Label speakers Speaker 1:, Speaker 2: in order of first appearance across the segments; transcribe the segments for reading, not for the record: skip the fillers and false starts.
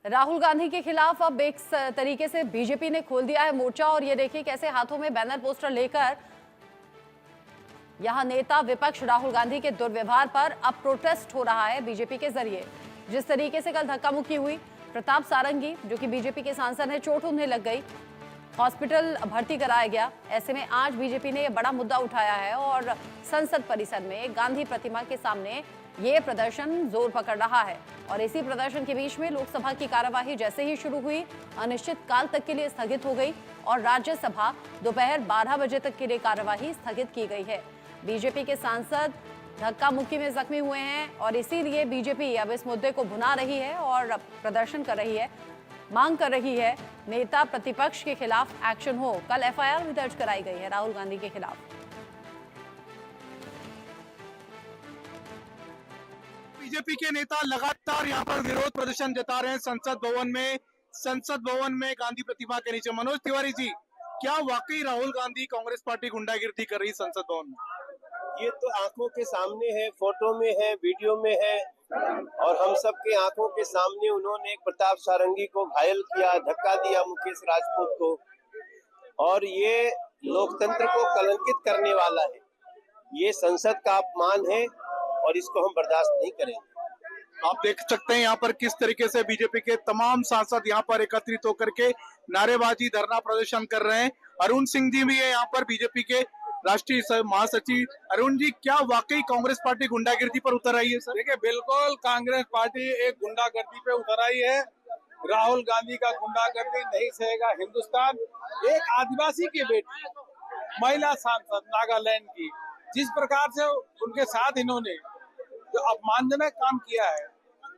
Speaker 1: राहुल गांधी के खिलाफ अब एक तरीके से बीजेपी ने खोल दिया है मोर्चा। और ये देखिए कैसे हाथों में बैनर पोस्टर लेकर यहां नेता विपक्ष राहुल गांधी के दुर्व्यवहार पर अब प्रोटेस्ट हो रहा है बीजेपी के जरिए। जिस तरीके से कल धक्का मुक्की हुई, प्रताप सारंगी जो कि बीजेपी के सांसद हैं, चोट उन्हें लग गई, हॉस्पिटल भर्ती कराया गया। ऐसे में आज बीजेपी ने यह बड़ा मुद्दा उठाया है और संसद परिसर में गांधी प्रतिमा के सामने ये प्रदर्शन जोर पकड़ रहा है। और इसी प्रदर्शन के बीच में लोकसभा की कार्यवाही जैसे ही शुरू हुई, अनिश्चित काल तक के लिए स्थगित हो गई और राज्यसभा दोपहर 12 बजे तक के लिए कार्यवाही स्थगित की गई है। बीजेपी के सांसद धक्का मुक्की में जख्मी हुए हैं और इसीलिए बीजेपी अब इस मुद्दे को भुना रही है और प्रदर्शन कर रही है, मांग कर रही है नेता प्रतिपक्ष के खिलाफ एक्शन हो। कल एफआईआर भी दर्ज कराई गई है राहुल गांधी के खिलाफ।
Speaker 2: बीजेपी के नेता लगातार यहाँ पर विरोध प्रदर्शन जता रहे हैं संसद भवन में गांधी प्रतिमा के नीचे। मनोज तिवारी जी, क्या वाकई राहुल गांधी कांग्रेस पार्टी गुंडागिरी कर रही संसद भवन में?
Speaker 3: ये तो आंखों के सामने है, फोटो में है, वीडियो में है और हम सब के आंखों के सामने उन्होंने प्रताप सारंगी को घायल किया, धक्का दिया मुकेश राजपूत को, और ये लोकतंत्र को कलंकित करने वाला है। ये संसद का अपमान है और इसको हम बर्दाश्त नहीं करेंगे।
Speaker 2: आप देख सकते हैं यहाँ पर किस तरीके से बीजेपी के तमाम सांसद यहाँ पर एकत्रित होकर के नारेबाजी, धरना प्रदर्शन कर रहे हैं। अरुण सिंह जी भी है यहाँ पर, बीजेपी के राष्ट्रीय महासचिव। अरुण जी, क्या वाकई कांग्रेस पार्टी गुंडागिर्दी पर उतर आई है? सर
Speaker 4: देखिए, बिल्कुल कांग्रेस पार्टी एक गुंडागर्दी पे उतर आई है। राहुल गांधी का गुंडागर्दी नहीं सहेगा हिंदुस्तान। एक आदिवासी की बेटी, महिला सांसद नागालैंड की, जिस प्रकार से उनके साथ इन्होंने जो अपमानजनक काम किया है,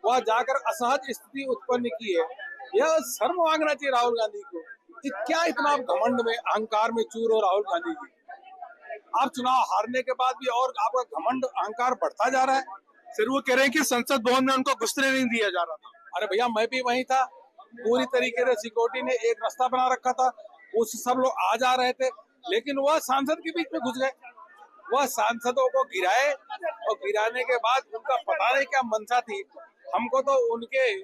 Speaker 4: वह जाकर असहज स्थिति उत्पन्न की है। यह शर्म मांगना चाहिए राहुल गांधी को कि क्या इतना घमंड में, अहंकार में चूर हो राहुल गांधी जी। आप चुनाव हारने के बाद भी और आपका घमंड, अहंकार बढ़ता जा रहा है।
Speaker 2: सर, वो कह रहे हैं कि संसद भवन में उनको घुसने नहीं दिया जा रहा था।
Speaker 4: अरे भैया, मैं भी वहीं था। पूरी तरीके से सिक्योरिटी ने एक रास्ता बना रखा था, उससे सब लोग आ जा रहे थे, लेकिन वह सांसद के बीच में घुस गए। वह सांसदों को गिराए और गिराने के बाद उनका पता नहीं क्या मंशा थी। हमको तो उनके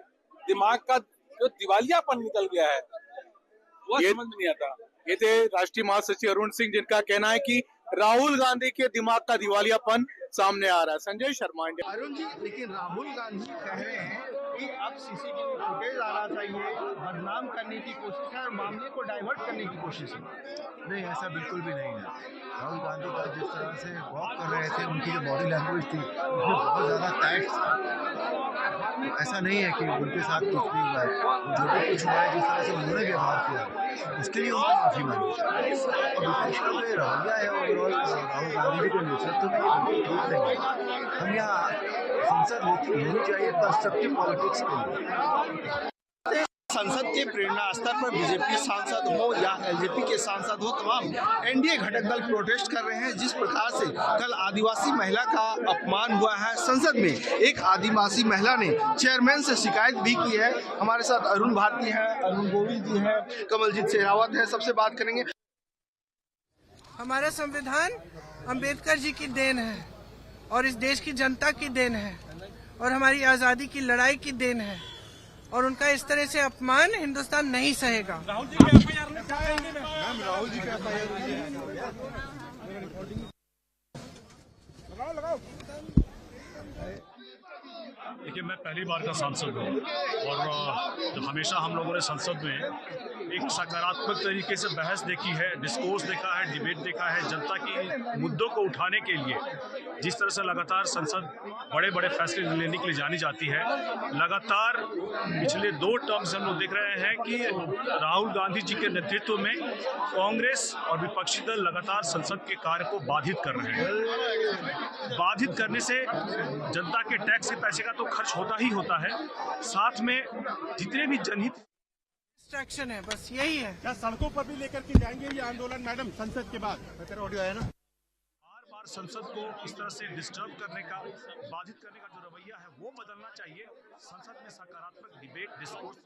Speaker 4: दिमाग का जो दिवालियापन निकल गया है वह समझ में नहीं आता।
Speaker 2: ये थे राष्ट्रीय महासचिव अरुण सिंह, जिनका कहना है कि राहुल गांधी के दिमाग का दिवालियापन सामने आ रहा है। संजय शर्मा, इंडिया।
Speaker 5: अरुण जी, लेकिन राहुल गांधी कह रहे हैं कि अब सीसीटीवी फुटेज आना चाहिए, बदनाम करने की कोशिश है और मामले को डाइवर्ट करने की कोशिश है।
Speaker 6: नहीं, ऐसा बिल्कुल भी नहीं है। राहुल गांधी का जिस तरह से वॉक कर रहे थे, उनकी जो बॉडी लैंग्वेज थी उसमें बहुत ज़्यादा टाइट, ऐसा नहीं है कि उनके साथ कुछ भी हुआ है। जो भी कुछ हुआ है, जिस तरह से उन्होंने व्यवहार किया, उसके लिए उनको माफी मांगी। और विपक्ष का जो रवैया है ओवरऑल राहुल गांधी जी के नेतृत्व में, ये बिल्कुल ठीक नहीं है। हम यहाँ संसद होनी चाहिए कंस्ट्रक्टिव पॉलिटिक्स के लिए।
Speaker 5: संसद के प्रेरणा स्तर पर बीजेपी सांसद हो या एलजेपी के सांसद हो, तमाम एनडीए घटक दल प्रोटेस्ट कर रहे हैं। जिस प्रकार से कल आदिवासी महिला का अपमान हुआ है संसद में, एक आदिवासी महिला ने चेयरमैन से शिकायत भी की है। हमारे साथ अरुण भारती है, अरुण गोविल जी है, कमलजीत शेरावत है, सबसे बात करेंगे।
Speaker 7: हमारा संविधान अंबेडकर जी की देन है और इस देश की जनता की देन है और हमारी आज़ादी की लड़ाई की देन है, और उनका इस तरह से अपमान हिंदुस्तान नहीं सहेगा।
Speaker 4: राहुल जी के
Speaker 8: देखिए, मैं पहली बार का सांसद हूँ और जो हमेशा हम लोगों ने संसद में एक सकारात्मक तरीके से बहस देखी है, डिस्कोर्स देखा है, डिबेट देखा है। जनता की मुद्दों को उठाने के लिए जिस तरह से लगातार संसद बड़े बड़े फैसले लेने के लिए जानी जाती है, लगातार पिछले 2 टर्म से हम लोग देख रहे हैं कि राहुल गांधी जी के नेतृत्व में कांग्रेस और विपक्षी दल लगातार संसद के कार्य को बाधित कर रहे हैं। बाधित करने से जनता के टैक्स के पैसे का तो खर्च होता ही होता है, साथ में जितने भी जनहित
Speaker 7: डिस्ट्रैक्शन है, बस यही है।
Speaker 4: क्या सड़कों पर भी लेकर के जाएंगे ये आंदोलन मैडम संसद के बाद?
Speaker 8: ऑडियो है ना, बार बार संसद को इस तरह से डिस्टर्ब करने का, बाधित करने का जो रवैया है वो बदलना चाहिए। संसद में सकारात्मक डिबेट, डिस्कोर्स